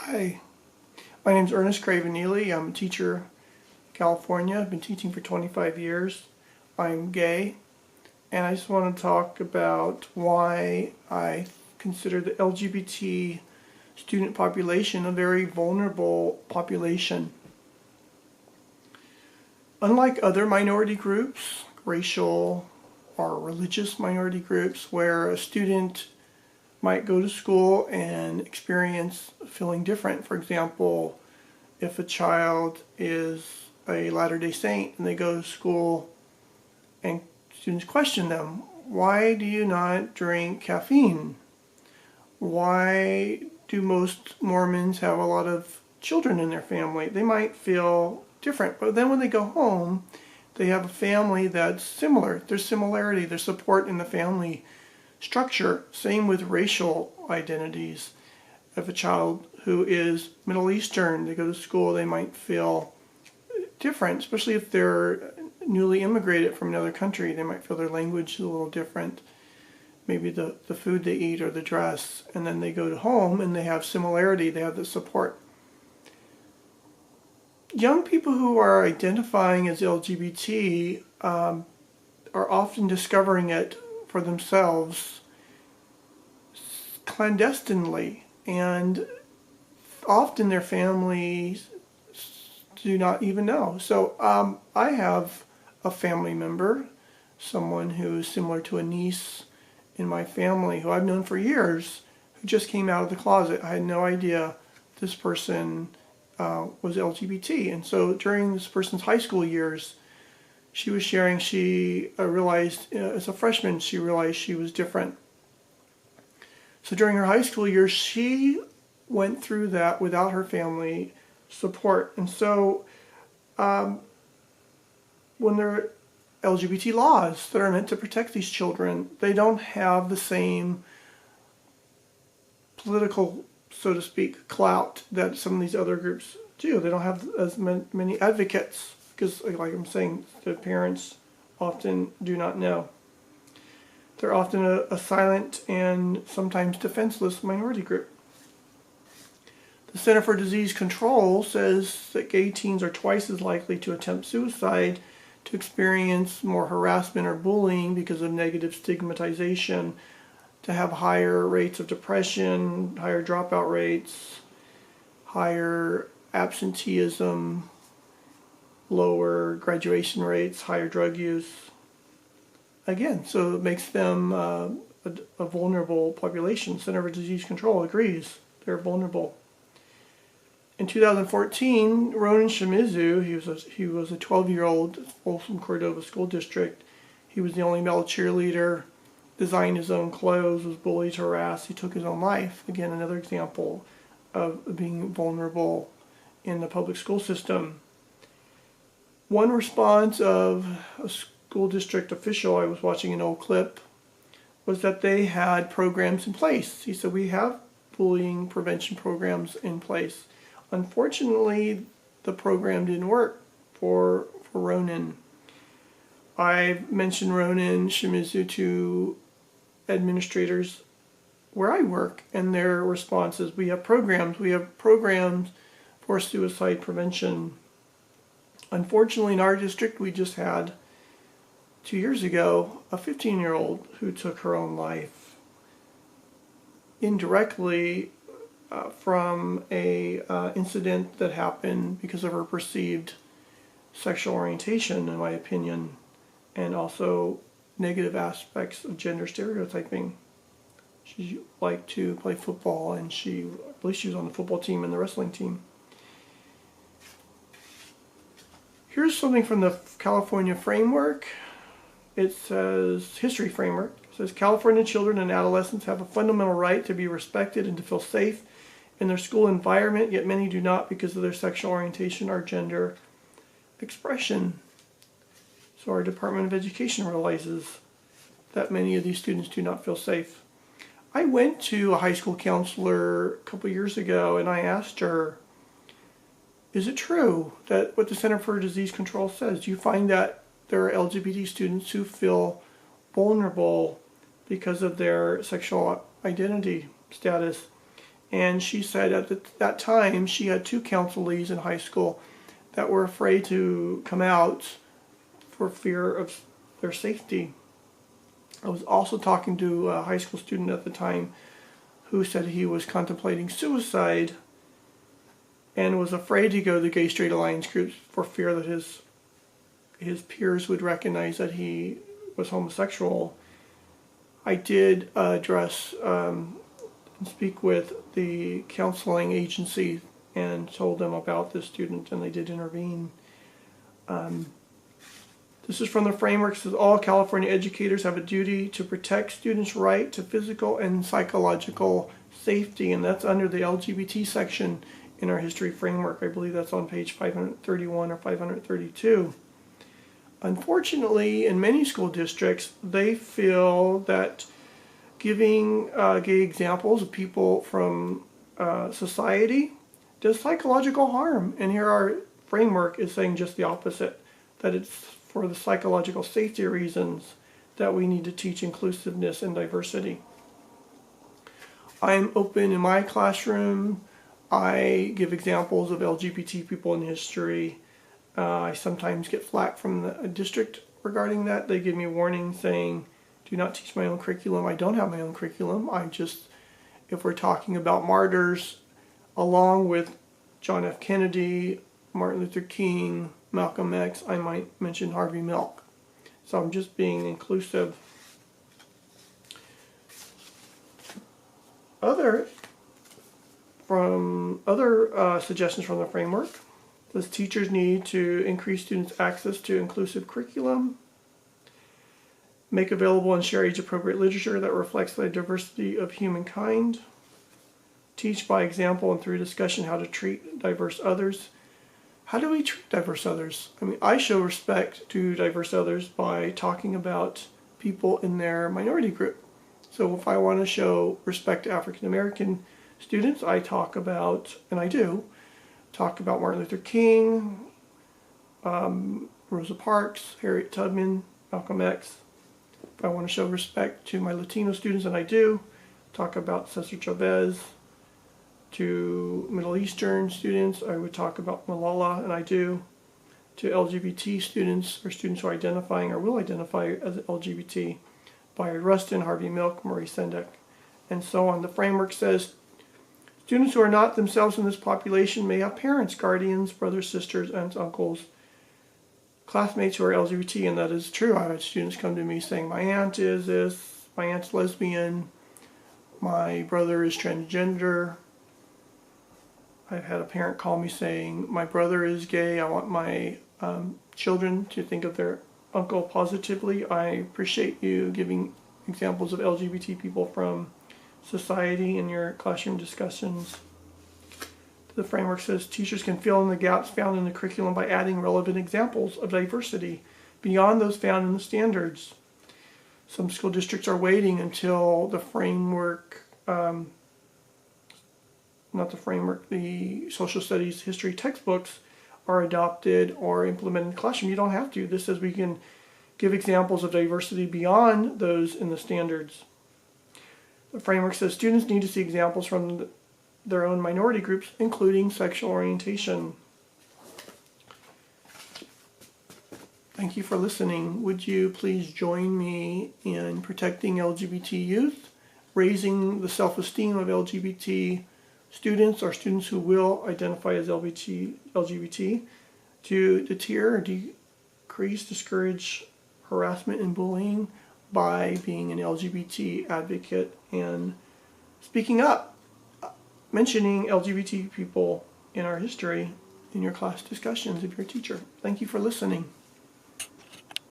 Hi, my name is Ernest Craven-Neely. I'm a teacher in California. I've been teaching for 25 years. I'm gay, and I just want to talk about why I consider the LGBT student population a very vulnerable population. Unlike other minority groups, racial or religious minority groups, where a student might go to school and experience feeling different. For example, if a child is a Latter-day Saint and they go to school and students question them, why do you not drink caffeine? Why do most Mormons have a lot of children in their family? They might feel different, but then when they go home, they have a family that's similar. There's similarity, there's support in the family structure. Same with racial identities. If a child who is Middle Eastern, they go to school, they might feel different, especially if they're newly immigrated from another country. They might feel their language is a little different, maybe the food they eat or the dress, and then they go to home and they have similarity, they have the support. Young people who are identifying as LGBT are often discovering it for themselves clandestinely, and often their families do not even know. So I have a family member, someone who is similar to a niece in my family who I've known for years, who just came out of the closet. I had no idea this person was LGBT. And so during this person's high school years, she was sharing, she realized as a freshman, she realized she was different. So during her high school years, she went through that without her family support. And so when there are LGBT laws that are meant to protect these children, they don't have the same political, so to speak, clout that some of these other groups do. They don't have as many advocates because, like I'm saying, the parents often do not know. They're often a silent and sometimes defenseless minority group. The Center for Disease Control says that gay teens are twice as likely to attempt suicide, to experience more harassment or bullying because of negative stigmatization, to have higher rates of depression, higher dropout rates, higher absenteeism, lower graduation rates, higher drug use. Again, so it makes them a vulnerable population. Center for Disease Control agrees they're vulnerable. In 2014, Ronan Shimizu, he was a 12-year-old from Cordova School District. He was the only male cheerleader, designed his own clothes, was bullied, harassed. He took his own life. Again, another example of being vulnerable in the public school system. One response of a school district official, I was watching an old clip, was that they had programs in place. He said, we have bullying prevention programs in place. Unfortunately, the program didn't work for Ronan. I've mentioned Ronan Shimizu to administrators where I work, and their response is, we have programs for suicide prevention. Unfortunately, in our district, we just had 2 years ago a 15-year-old who took her own life indirectly from a incident that happened because of her perceived sexual orientation, in my opinion, and also negative aspects of gender stereotyping. She liked to play football, and I believe she was on the football team and the wrestling team. Here's something from the California framework. It says, history framework. It says, California children and adolescents have a fundamental right to be respected and to feel safe in their school environment, yet many do not because of their sexual orientation or gender expression. So our Department of Education realizes that many of these students do not feel safe. I went to a high school counselor a couple years ago and I asked her, is it true that what the Center for Disease Control says? Do you find that there are LGBT students who feel vulnerable because of their sexual identity status? And she said at that time she had 2 counselees in high school that were afraid to come out for fear of their safety. I was also talking to a high school student at the time who said he was contemplating suicide and was afraid to go to the Gay Straight Alliance groups for fear that his peers would recognize that he was homosexual. I did address and speak with the counseling agency and told them about this student, and they did intervene. This is from the framework. It says all California educators have a duty to protect students' right to physical and psychological safety, and that's under the LGBT section in our history framework. I believe that's on page 531 or 532. Unfortunately, in many school districts, they feel that giving gay examples of people from society does psychological harm. And here our framework is saying just the opposite, that it's for the psychological safety reasons that we need to teach inclusiveness and diversity. I'm open in my classroom. I give examples of LGBT people in history. I sometimes get flack from the district regarding that. They give me a warning saying, do not teach my own curriculum. I don't have my own curriculum. If we're talking about martyrs, along with John F. Kennedy, Martin Luther King, Malcolm X, I might mention Harvey Milk. So I'm just being inclusive. Other suggestions from the framework. Does teachers need to increase students' access to inclusive curriculum? Make available and share age-appropriate literature that reflects the diversity of humankind. Teach by example and through discussion how to treat diverse others. How do we treat diverse others? I mean, I show respect to diverse others by talking about people in their minority group. So if I want to show respect to African American students, I talk about, and I do, talk about Martin Luther King, Rosa Parks, Harriet Tubman, Malcolm X. If I want to show respect to my Latino students, and I do, talk about Cesar Chavez. To Middle Eastern students, I would talk about Malala, and I do. To LGBT students, or students who are identifying or will identify as LGBT, Bayard Rustin, Harvey Milk, Maurice Sendak, and so on. The framework says students who are not themselves in this population may have parents, guardians, brothers, sisters, aunts, uncles, classmates who are LGBT, and that is true. I had students come to me saying, my aunt is this, my aunt's lesbian, my brother is transgender. I've had a parent call me saying, my brother is gay, I want my children to think of their uncle positively. I appreciate you giving examples of LGBT people from society in your classroom discussions. The framework says teachers can fill in the gaps found in the curriculum by adding relevant examples of diversity beyond those found in the standards. Some school districts are waiting until the framework, the social studies history textbooks are adopted or implemented in the classroom. You don't have to. This says we can give examples of diversity beyond those in the standards. The framework says students need to see examples from their own minority groups, including sexual orientation. Thank you for listening. Would you please join me in protecting LGBT youth, raising the self-esteem of LGBT students or students who will identify as LGBT, to deter or decrease, discourage harassment and bullying by being an LGBT advocate and speaking up, mentioning LGBT people in our history in your class discussions if you're a teacher. Thank you for listening.